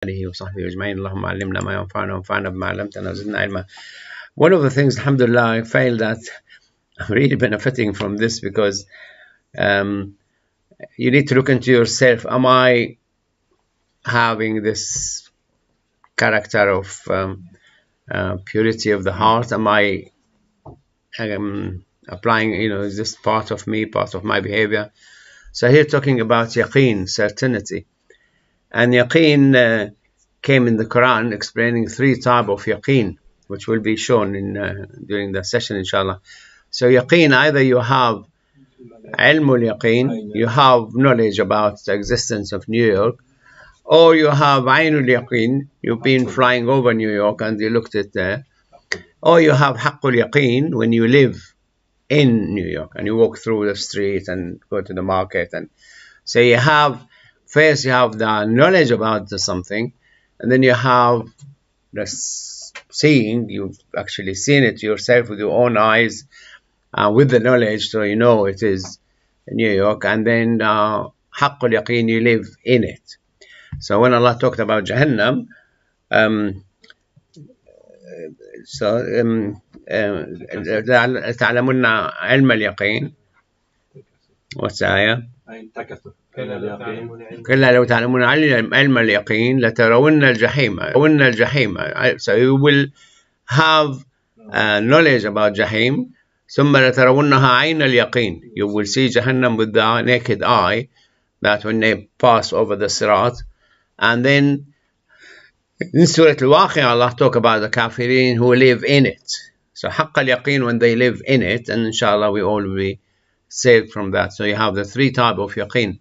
آله وصحبه أجمعين اللهم علمنا ما ينفعنا وانفعنا بما علمتنا وزدنا علما. One of the things, alhamdulillah, I feel that I'm really benefiting from this because you need to look into yourself. Am I having this character of purity of the heart? Am I applying, is this part of me, part of my behavior? So here talking about yaqeen, certainty. And yaqeen came in the Quran explaining 3 types of yaqeen, which will be shown in during the session, inshallah. So yaqeen, either you have ilmul yaqeen, you have knowledge about the existence of New York, or you have ainul yaqeen, you've been flying over New York and you looked at there, or you have haqqul yaqeen, when you live in New York and you walk through the street and go to the market. And so you have, first you have the knowledge about something, and then you have the seeing, you've actually seen it yourself with your own eyes, with the knowledge, so you know it is New York. And then haqqul yaqeen, you live in it. So when Allah talked about Jahannam, تعلمون علم اليقين والسآية كلا لو تعلمون علم اليقين لترون الجحيم. So you will have knowledge about Jahim. ثم لترونها عين اليقين. You will see Jahannam with the naked eye, that when they pass over the Sirat. And then in Surah Al-Waqi'ah, Allah talk about the kafirin who live in it. So haqq al-yaqeen, when they live in it, and inshallah we all will be saved from that. So you have the 3 types of yaqeen.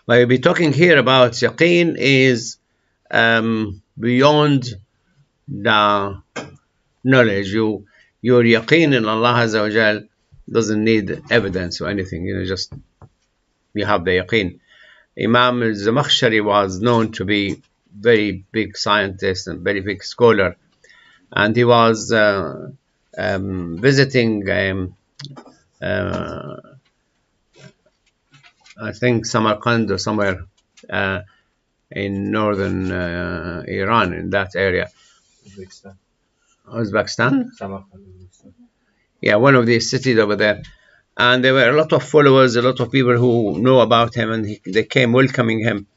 What we'll be talking here about yaqeen is beyond the knowledge. Your yaqeen in Allah Azza wa Jal doesn't need evidence or anything. Just you have the yaqeen. Imam al-Zamakhshari was known to be very big scientist and very big scholar, and he was visiting I think Samarkand or somewhere in northern Iran, in that area. Uzbekistan? Yeah, one of these cities over there. And there were a lot of followers, a lot of people who know about him, and they came welcoming him.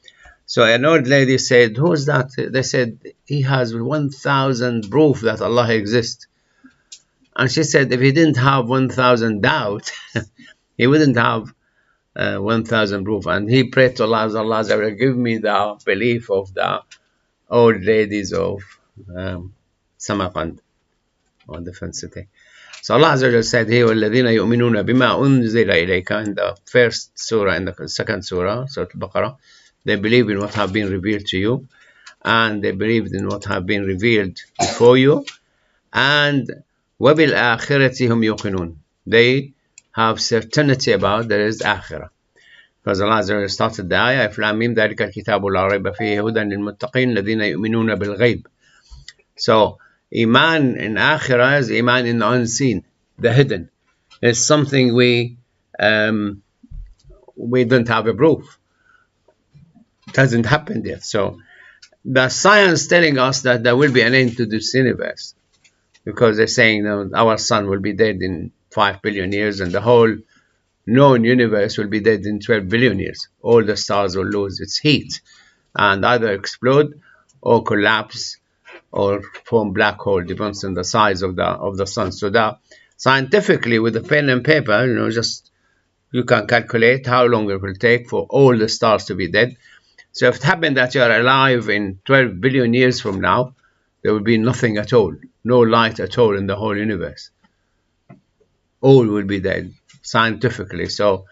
So an old lady said, "Who's that?" They said, "He has 1,000 proof that Allah exists." And she said, if he didn't have 1,000 doubt, he wouldn't have 1,000 proof. And he prayed to Allah, Allah, give me the belief of the old ladies of Samarkand, or different city. So Allah said here, وَالَّذِينَ يُؤْمِنُونَ بِمَا أُنزِلَ إِلَيْكَ, in the first surah, in the second surah, Surah Al-Baqarah. They believe in what have been revealed to you, and they believed in what have been revealed before you, and وَبِالْآخِرَةِ هُمْ يُوقِنُونَ. They have certainty about there is akhirah. Because Allah started the ayah, أَلِف لام ميم ذَلِكَ الْكِتَابُ لَا رَيْبَ فِيهِ هُدًى لِلْمُتَّقِينَ الَّذِينَ يُؤْمِنُونَ بِالْغَيْبِ. So Iman in akhirah is Iman in the unseen, the hidden. It's something we don't have a proof. It hasn't happened yet. So the science telling us that there will be an end to this universe, because they're saying our sun will be dead in 5 billion years, and the whole known universe will be dead in 12 billion years. All the stars will lose its heat and either explode or collapse or form black hole, depends on the size of the sun. So that scientifically, with the pen and paper, just you can calculate how long it will take for all the stars to be dead. So if it happened that you are alive in 12 billion years from now, there will be nothing at all, no light at all in the whole universe. All will be dead, scientifically. So,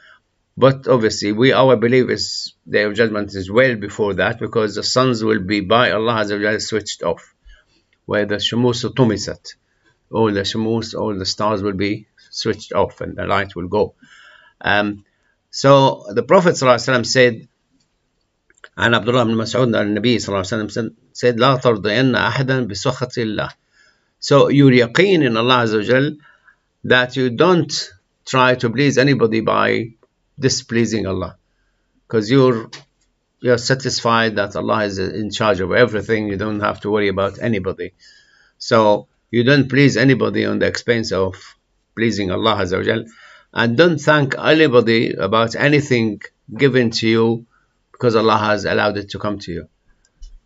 but obviously, our belief is the Day of Judgment is well before that, because the suns will be by Allah Azza wa Jalla switched off, where the shamus tumisat, all the shamus, all the stars will be switched off, and the light will go. So the Prophet ﷺ said, عن عبد الله بن مسعود عن النبي صلى الله عليه وسلم said, لا ترضين أحدا بسخط الله. So your yaqeen in Allah Azza wa Jal, that you don't try to please anybody by displeasing Allah, because your you're satisfied that Allah is in charge of everything. You don't have to worry about anybody. So you don't please anybody on the expense of pleasing Allah Azza wa Jal. And don't thank anybody about anything given to you because Allah has allowed it to come to you.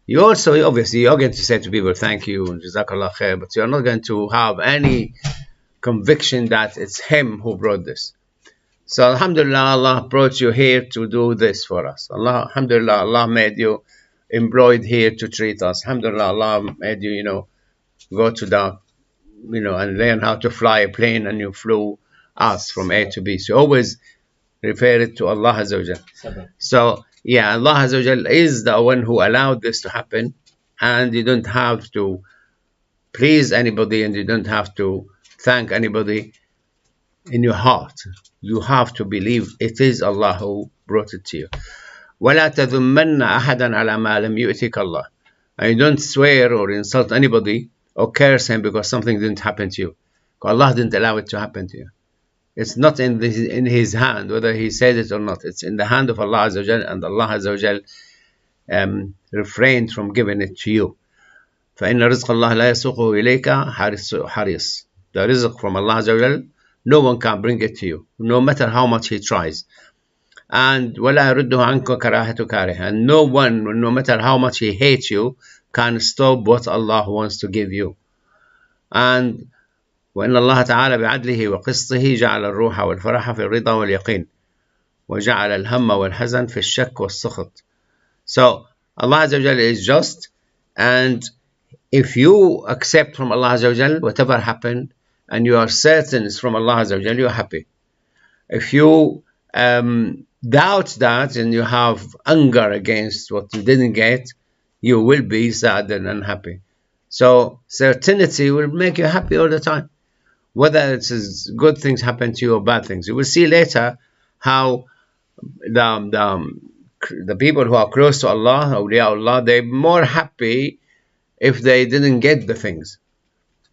You also, obviously, you're going to say to people, thank you, Jazakallah khair, but you're not going to have any conviction that it's Him who brought this. So Alhamdulillah, Allah brought you here to do this for us. Alhamdulillah, Allah made you employed here to treat us. Alhamdulillah, Allah made you, go to the, and learn how to fly a plane, and you flew us from A to B. So always refer it to Allah Azza wa Jal. So yeah, Allah Azza wa Jal is the one who allowed this to happen, and you don't have to please anybody, and you don't have to thank anybody in your heart. You have to believe it is Allah who brought it to you. وَلَا تَذُمَّنَّ أَحَدًا عَلَى مَا لَمْ يُؤْتِكَ اللَّهُ. And you don't swear or insult anybody or curse him because something didn't happen to you. Allah didn't allow it to happen to you. It's not in His hand, whether He said it or not. It's in the hand of Allah Azza wa Jal, and Allah Azza wa Jal refrained from giving it to you. فَإِنَّ رِزْقَ اللَّهِ لَا يَسُوقُهُ إِلَيْكَ حَرِيص. The rizq from Allah Azza wa Jal, no one can bring it to you, no matter how much he tries. And وَلَا يَرُدُّهُ عَنْكَ كَرَاهَةُ كَارِهٍ. And no one, no matter how much he hates you, can stop what Allah wants to give you. And وإن الله تعالى بعدله وقسطه جعل الروح والفرح في الرضا واليقين وجعل الهم والحزن في الشك والسخط. So Allah Azza wa Jal is just, and if you accept from Allah Azza wa Jal whatever happened, and you are certain it's from Allah Azza wa Jal, you are happy. If you doubt that and you have anger against what you didn't get, you will be sad and unhappy. So certainty will make you happy all the time, whether it's good things happen to you or bad things. You will see later how the people who are close to Allah, awliya Allah, they're more happy if they didn't get the things.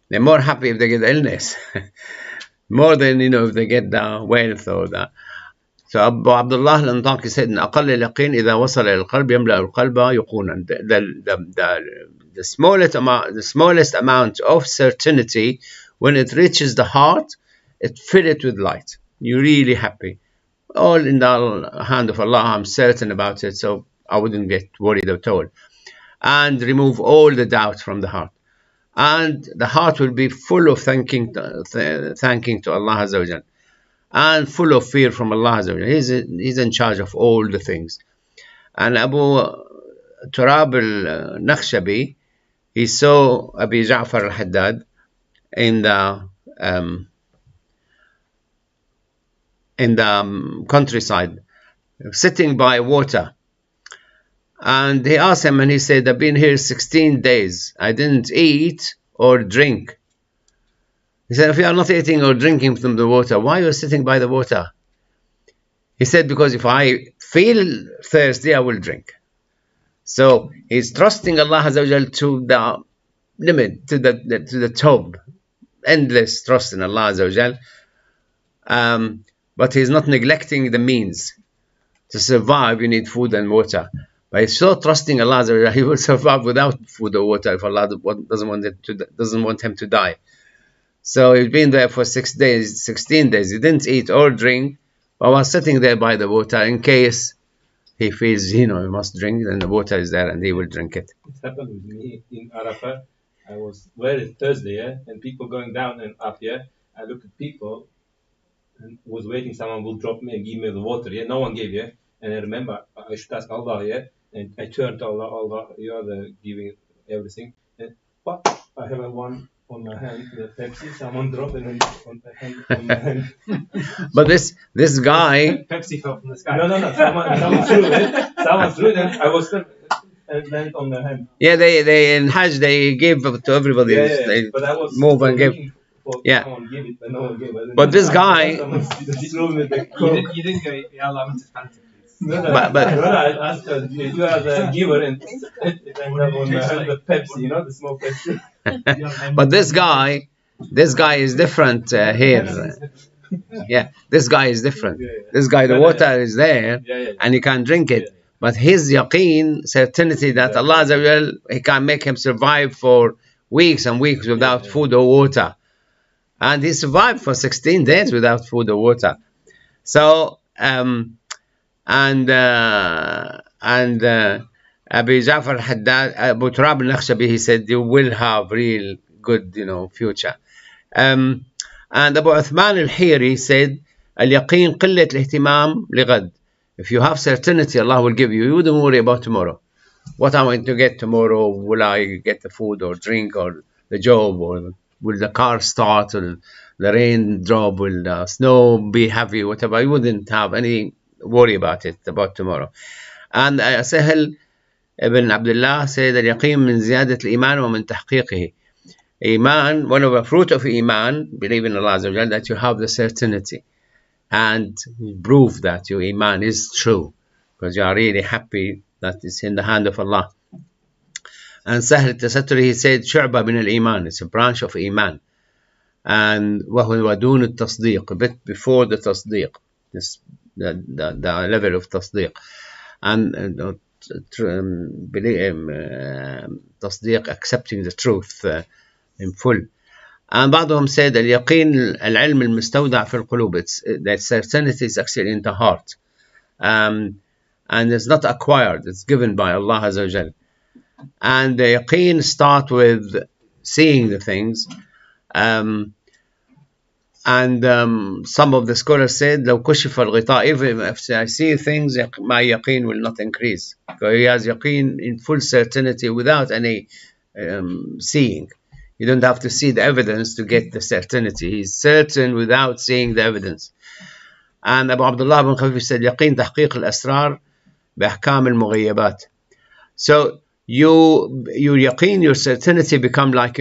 They're more happy if they get illness, more than if they get the wealth or the. So Abu Abdullah al-Antaki said, "In أقل اليقين إذا وصل إلى القلب يملأ القلب يقونا." The smallest amount of certainty, when it reaches the heart, it fills it with light. You're really happy. All in the hand of Allah, I'm certain about it, so I wouldn't get worried at all. And remove all the doubt from the heart. And the heart will be full of thanking to Allah Azza wa Jal, and full of fear from Allah Azza wa Jal. He's in charge of all the things. And Abu Turab al-Nakhshabi, he saw Abi Ja'far al-Haddad in the countryside, sitting by water. And he asked him, and he said, I've been here 16 days. I didn't eat or drink. He said, if you are not eating or drinking from the water, why are you sitting by the water? He said, because if I feel thirsty, I will drink. So he's trusting Allah Azza wa Jal to the limit, to the top. Endless trust in Allah Azza wa Jal. But he's not neglecting the means. To survive, you need food and water. But he's so trusting Allah Azza wa Jal, he will survive without food or water if Allah doesn't want him to die. So he's been there for 16 days. He didn't eat or drink, but was sitting there by the water in case he feels, he must drink, then the water is there and he will drink it. It happened with me in Arafah. I was Thursday, and people going down and up, I looked at people and was waiting someone will drop me and give me the water, no one gave, and I remember I should ask Allah, and I turned to Allah, you are the giving everything, and I have one on my hand, the Pepsi, someone dropped it on my hand. But this guy... Pepsi fell from the sky. No, someone threw it. Someone threw it, and I was still... And landed on the hand. Yeah, they in Hajj, they give to everybody. They but I was move and give. Someone gave it, but no one gave it. But this guy... You didn't go, Ya Allah, I'm just fancy. But I asked her, you are the giver, and on the Pepsi, the small Pepsi. But this guy is different here. Yeah, this guy is different. This guy, the water is there, and he can drink it. But his yaqeen, certainty that Allah Azza wa Jal, He can make him survive for weeks and weeks without food or water. And he survived for 16 days without food or water. So, Abu Ja'far Haddad, Abu Turab al-Nakhshabi, he said, you will have real good, future. And Abu Uthman al-Hiri said, al-yaqeen qillat al-ihtimam lighad. If you have certainty, Allah will give you. You wouldn't worry about tomorrow. What am I going to get tomorrow? Will I get the food or drink or the job? Or will the car start? Or the rain drop? Will the snow be heavy? Whatever. You wouldn't have any worry about it, about tomorrow. And Sahel ibn Abdullah said, al-yaqeen min ziyadat al-iman wa min tahqiqihi. Iman, one of the fruit of Iman, believe in Allah Azza wa Jal, that you have the certainty and prove that your Iman is true, because you are really happy that it's in the hand of Allah. And Sahl al-Tasatturi, he said, Shu'ba min al-Iman, it's a branch of Iman. And وَهُوَ دُونُ التَّصْدِيقِ, a bit before the tasdeeq, the level of tasdeeq. And tasdeeq, accepting the truth in full. And بعضهم said اليقين العلم المستودع في القلوب. It's that certainty is actually in the heart, and it's not acquired. It's given by Allah Azza wa Jal. And the yaqeen start with seeing the things. And some of the scholars said لو كشف الغطاء, even if I see things, my yaqeen will not increase. Because he has yaqeen in full certainty without any seeing. You don't have to see the evidence to get the certainty. He's certain without seeing the evidence. And Abu Abdullah ibn Khafif said, يقين تحقيق الأسرار بأحكام المغيبات. So your yaqeen, your certainty become like,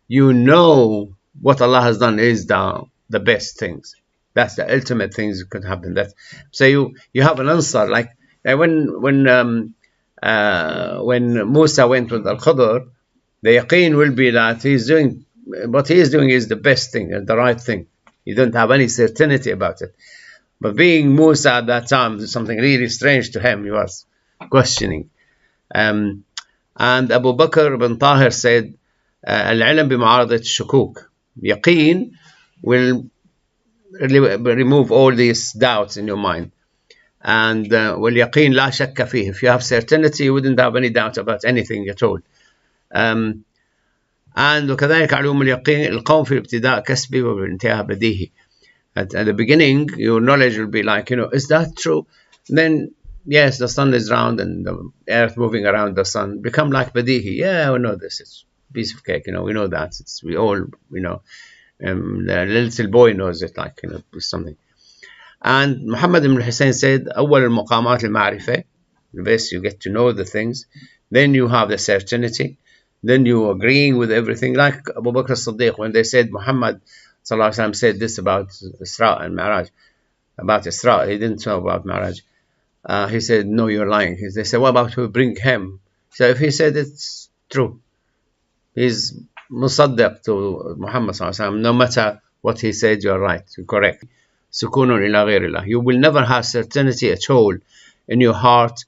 you know what Allah has done is the best things. That's the ultimate things that could happen. So you have an answer. Like when Musa went with Al-Khidr, the yaqeen will be that what he is doing is the best thing and the right thing. You don't have any certainty about it. But being Musa at that time, something really strange to him, he was questioning. And Abu Bakr ibn Tahir said, Al-ilm bima'aradat shukuk. Yaqeen will remove all these doubts in your mind. And wal-yaqeen la shakka fih. If you have certainty, you wouldn't have any doubt about anything at all. And وكذلك علوم اليقين القوم في الابتداء كسبي وبالانتهاء بديهي. At the beginning, your knowledge will be like, is that true? And then, yes, the sun is round and the earth moving around the sun. Become like badihi. Yeah, we know this. It's a piece of cake. We know that. We all, the little boy knows it, like, something. And Muhammad ibn Hussein said, أول المقامات المعرفة. Best you get to know the things. Then you have the certainty. Then you agreeing with everything. Like Abu Bakr as-Siddiq, when they said Muhammad Sallallahu Alaihi Wasallam said this about Isra and Mi'raj, about Isra, he didn't know about Mi'raj. He said, no, you're lying. They said, what about we bring him? So if he said it's true, he's musaddiq to Muhammad Sallallahu Alaihi Wasallam. No matter what he said, you're right, you're correct. Sukunun ila ghairillah. You will never have certainty at all in your heart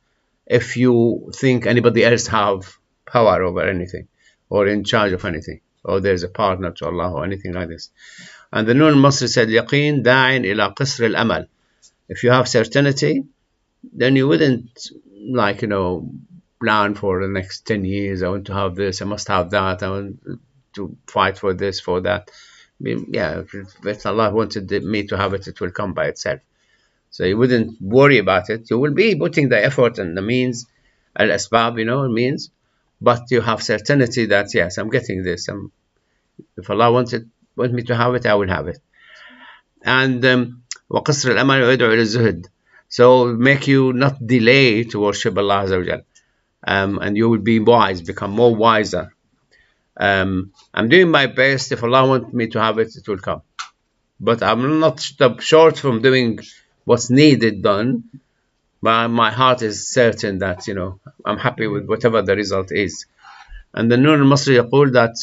if you think anybody else have power over anything or in charge of anything, or there's a partner to Allah or anything like this. And the Nun al-Masri said, Yaqeen da'in ila qisr al-amal. If you have certainty, then you wouldn't plan for the next 10 years. I want to have this, I must have that, I want to fight for this, for that. Yeah, if Allah wanted me to have it, it will come by itself. So you wouldn't worry about it. You will be putting the effort and the means, al-asbab, means, but you have certainty that, yes, I'm getting this. If Allah wants me to have it, I will have it. And وَقَصْرِ الْأَمَلِ وَيَدْعُ إِلَى الزُّهْدِ. So make you not delay to worship Allah Azza wa Jal. And you will be wise, become more wiser. I'm doing my best. If Allah wants me to have it, it will come. But I'm not short from doing what's needed done. But my heart is certain that, I'm happy with whatever the result is. And the Nun al-Masri yaqul that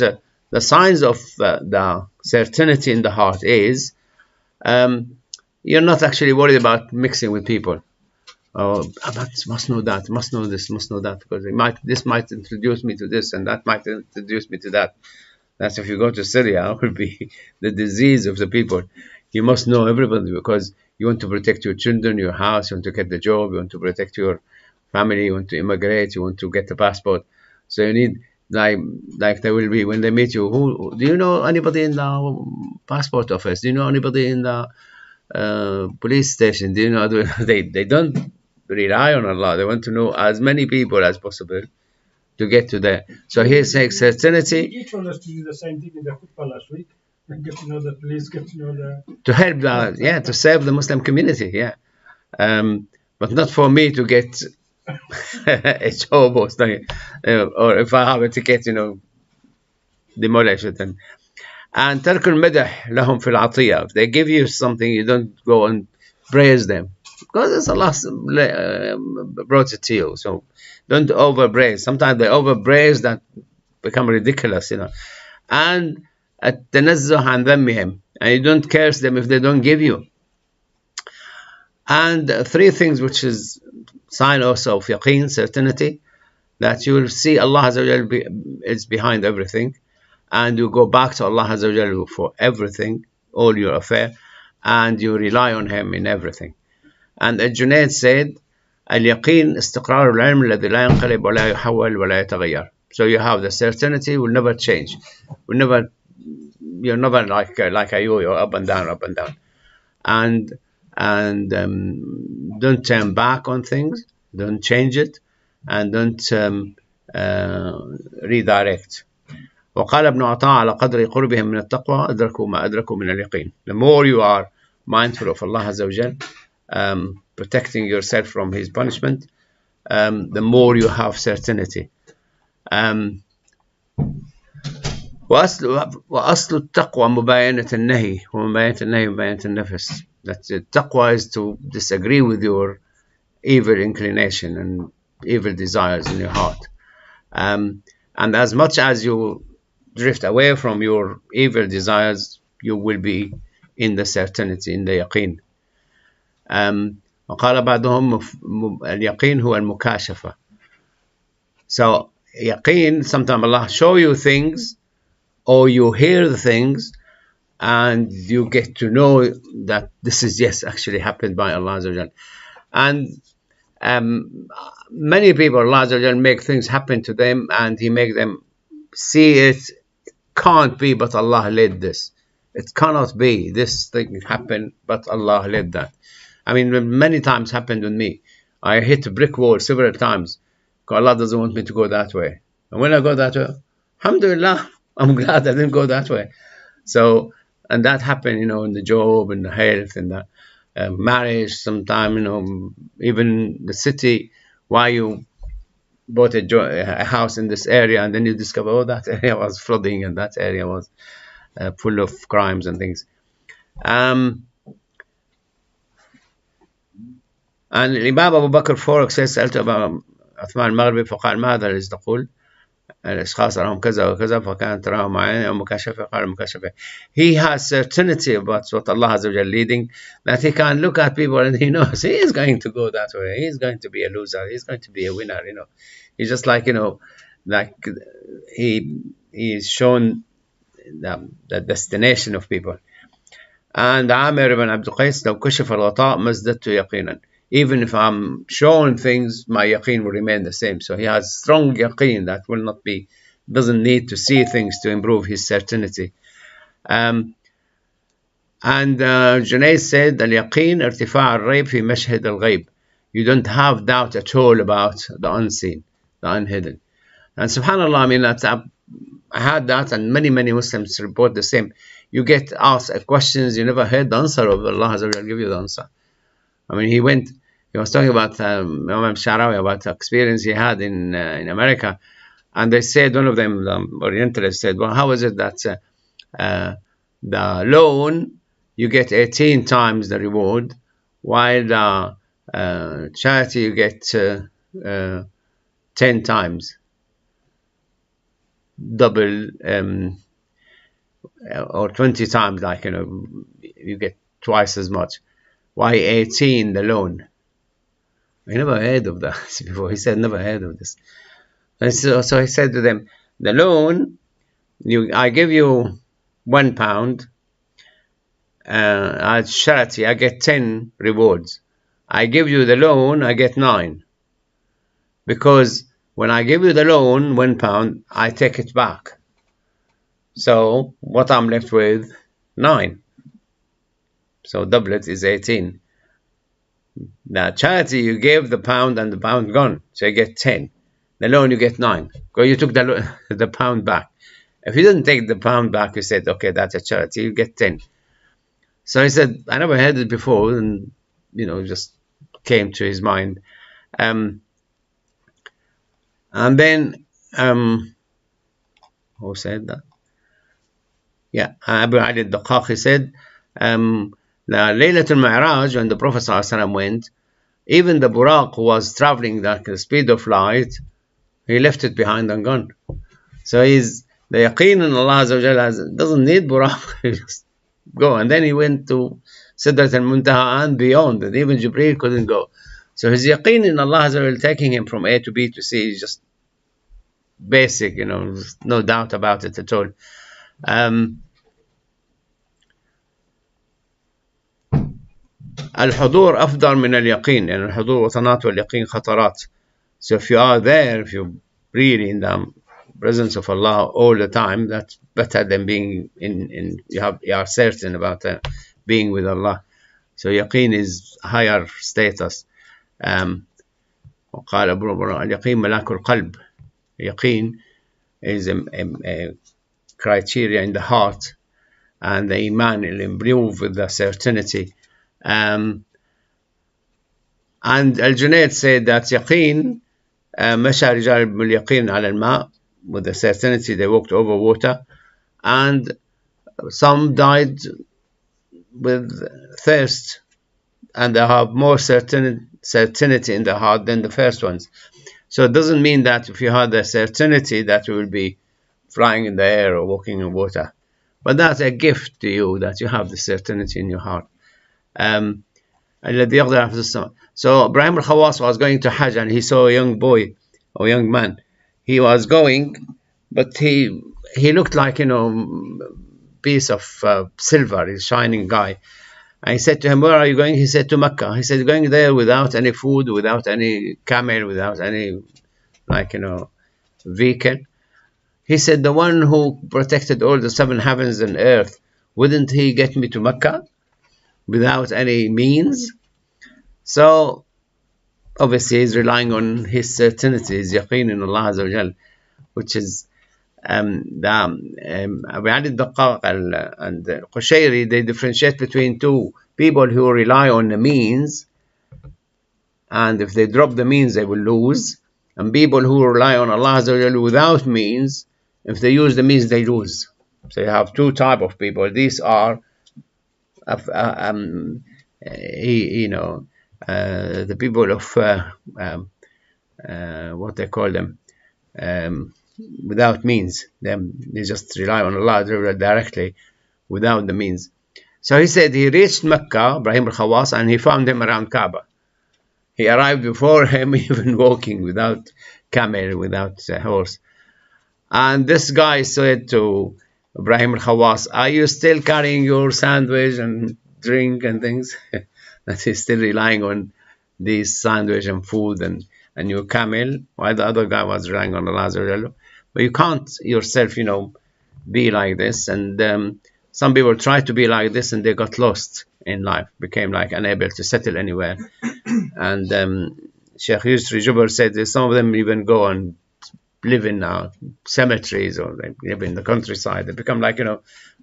the signs of the certainty in the heart is you're not actually worried about mixing with people. Oh, I must know that, must know this, must know that, because this might introduce me to this, and that might introduce me to that. That's if you go to Syria, it will be the disease of the people. You must know everybody, because you want to protect your children, your house, you want to get the job, you want to protect your family, you want to immigrate, you want to get the passport. So you need, like there will be, when they meet you, who do you know anybody in the passport office? Do you know anybody in the police station? Do you know? They don't rely on Allah. They want to know as many people as possible to get to there. So here's certainty. He told us to do the same thing in the football last week. And get to know the police, get to know the... To help to serve the Muslim community, but not for me to get a job or something, or if I have to get, demolished them. And ترك المدح لهم في العطية. If they give you something, you don't go and praise them, because it's Allah brought it to you. So don't overpraise. Sometimes they overpraise that become ridiculous, And التنزه عن ذمهم, and you don't curse them if they don't give you. And three things which is sign also of yaqeen, certainty, that you will see Allah Azza wa Jal is behind everything, and you go back to Allah Azza wa Jal for everything, all your affair, and you rely on Him in everything. And Junaid said, اليقين استقرار العلم الذي لا ينقلب ولا يحول ولا يتغير. So you have the certainty will never change, you're never like a yo-yo, up and down, and don't turn back on things, don't change it, and don't redirect. وقال ابن عطاء على قدر قربهم من التقوى أدركوا ما أدركوا من اليقين. The more you are mindful of Allah Azza wa Jal, protecting yourself from His punishment, the more you have certainty. وأصل التقوى مباينة النهي ومباينة النهي مباينة النفس. That the taqwa is to disagree with your evil inclination and evil desires in your heart. And as much as you drift away from your evil desires, you will be in the certainty, in the yaqeen. وقال بعضهم اليقين هو المكاشفة. So yaqeen, sometimes Allah show you things, or you hear the things, and you get to know that this is, yes, actually happened by Allah Azza wa Jal. And many people, Allah Azza wa Jal make things happen to them, and He make them see it can't be, but Allah led this. It cannot be. This thing happened, but Allah led that. I mean, many times happened with me. I hit a brick wall several times. Allah doesn't want me to go that way. And when I go that way, alhamdulillah, I'm glad I didn't go that way. So, and that happened, in the job and the health and the marriage. Sometime, even the city. Why you bought a house in this area, and then you discover, oh, that area was flooding, and that area was full of crimes and things. And Imam Abu Bakr Forak says, سألت أبا عثمان المغربي فقال ماذا الذي تقول؟ الأشخاص أراهم كذا وكذا فكانت تراهم معين أو مكاشفة. قال مكاشفة. He has certainty about what Allah Azza wa Jal leading, that he can look at people and he knows he is going to go that way. He is going to be a loser. He is going to be a winner. He's just like like he is shown the destination of people. And Amir ibn Abdul Qais, لو كشف الغطاء ما ازددت يقينا. Even if I'm showing things, my yaqeen will remain the same. So he has strong yaqeen that will not be, doesn't need to see things to improve his certainty. And Junayd said, al-yaqeen irtifa' al-rayb fi mashhad al-ghayb. You don't have doubt at all about the unseen, the unhidden. And subhanAllah, I had that, and many Muslims report the same. You get asked questions, you never heard the answer of. Allah Azza wa Jal give you the answer. He was talking about Imam Sharawi, about the experience he had in America, and they said, one of them, the Orientalists said, well, how is it that the loan, you get 18 times the reward, while the charity you get 10 times, double, or 20 times, like, you get twice as much. Why 18 the loan? I never heard of that before. He said, never heard of this. And so he said to them, the loan, I give you £1 as charity, I get 10 rewards. I give you the loan, I get 9. Because when I give you the loan, £1, I take it back. So what I'm left with, 9. So double it is 18. Now charity, you gave the pound and the pound gone, so you get 10. The loan, you get 9. Because you took the pound back. If you didn't take the pound back, you said, okay, that's a charity, you get 10. So he said, I never heard it before, and just came to his mind. And then who said that? Yeah, Abu Ali al-Daqqaq, he said, Laylatul Mi'raj, when the Prophet ﷺ went, even the Buraq, who was traveling at the speed of light, he left it behind and gone. So the yaqeen in Allah Azza wa Jalla doesn't need Buraq. He just go. And then he went to Sidrat al-Muntaha and beyond, and even Jibreel couldn't go. So his yaqeen in Allah Azza wa Jalla, taking him from A to B to C, is just basic, no doubt about it at all. الحضور أفضل من اليقين، يعني الحضور وطنات واليقين خطرات. So if you are there, if you're really in the presence of Allah all the time, that's better than being you are certain about being with Allah. So yaqeen is higher status. وقال أبو برا اليقين ملاك القلب. Yaqeen is a criteria in the heart, and the iman will improve with the certainty. And Al-Junayd said that yaqeen, مشى رجال باليقين على الماء, with the certainty they walked over water, and some died with thirst, and they have more certainty in the heart than the first ones. So it doesn't mean that if you have the certainty that you will be flying in the air or walking in water, but that's a gift to you that you have the certainty in your heart. So Ibrahim al-Khawas was going to Hajj, and he saw a young boy or young man. He was going, but he looked like piece of silver, a shining guy. And he said to him, where are you going? He said, to Mecca. He said, going there without any food, without any camel, without any vehicle. He said, the one who protected all the 7 heavens and earth, wouldn't he get me to Mecca without any means? So obviously he's relying on his certainty, his yaqeen in Allah Azza wa Jal, which is Abu Ali al-Daqqaq and Qushayri, they differentiate between two people who rely on the means, and if they drop the means they will lose, and people who rely on Allah Azza wa Jal without means, if they use the means they lose. So you have two type of people. These are the people of what they call them, without means. They just rely on Allah directly without the means. So he said he reached Mecca, Ibrahim al-Khawas, and he found him around Kaaba. He arrived before him, even walking without camel, without horse. And this guy said to Ibrahim al-Khawas, are you still carrying your sandwich and drink and things? That he's still relying on these sandwich and food and your camel, while the other guy was relying on Allah. But you can't yourself, be like this. And some people try to be like this, and they got lost in life, became like unable to settle anywhere. And Sheikh Yusri Jubbar said that some of them even go and live in cemeteries, or they live in the countryside. They become like,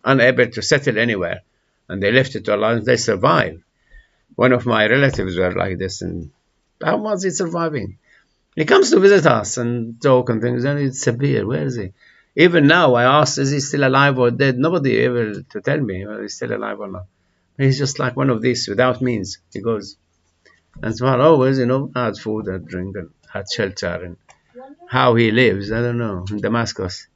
unable to settle anywhere. And they left it to Allah, and they survive. One of my relatives were like this, and how was he surviving? He comes to visit us and talk and things, and he'd disappear. Where is he? Even now, I asked, is he still alive or dead? Nobody able to tell me whether he's still alive or not. He's just like one of these, without means. He goes. And so always, had food and drink and had shelter. And how he lives, I don't know, in Damascus.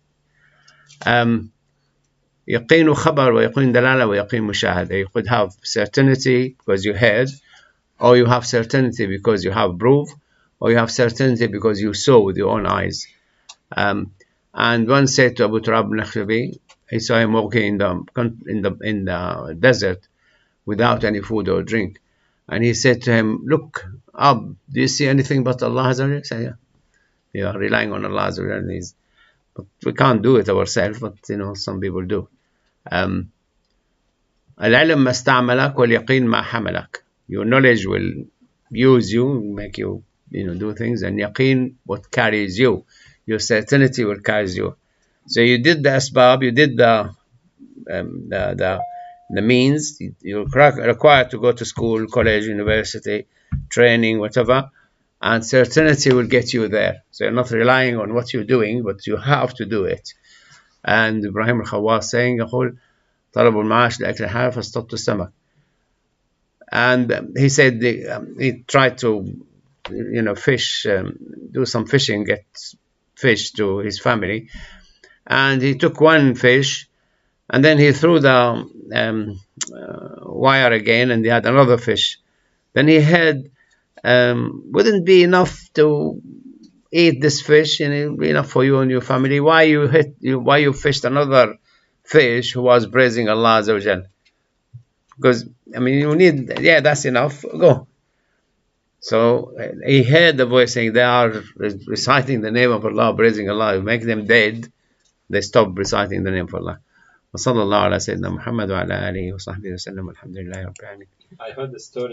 يقين خبر ويقين دلالة ويقين مشاهدة. You could have certainty because you heard, or you have certainty because you have proof, or you have certainty because you saw with your own eyes. And one said to Abu Turab al-Nakhshabi, he saw him walking in the desert without any food or drink, and he said to him, "Look up, do you see anything but Allah Azza wa Jalla?" He said, "Yeah, you are relying on Allah Azza wa Jalla." But we can't do it ourselves, but some people do. العلم ما استعملك واليقين ما حملك. Your knowledge will use you, make you do things, and yaqeen what carries you. Your certainty will carry you. So you did the asbab, you did the means. You're required to go to school, college, university, training, whatever, and certainty will get you there. So you're not relying on what you're doing, but you have to do it. And Ibrahim al-Khawwas saying, يقول طلب المعاش لأكل الحلال فاصطدت السمك. And he said he tried to fish, do some fishing, get fish to his family, and he took one fish and then he threw the wire again, and he had another fish. Then he had wouldn't be enough to eat this fish, and it'll be enough for you and your family. Why you fished another fish who was praising Allah Azza wa Jal? Because you need, that's enough, go. So he heard the voice saying they are reciting the name of Allah, praising Allah. You make them dead, they stop reciting the name of Allah. وصلى الله على سيدنا محمد وعلى آله وصحبه وسلم والحمد لله رب العالمين. I heard the story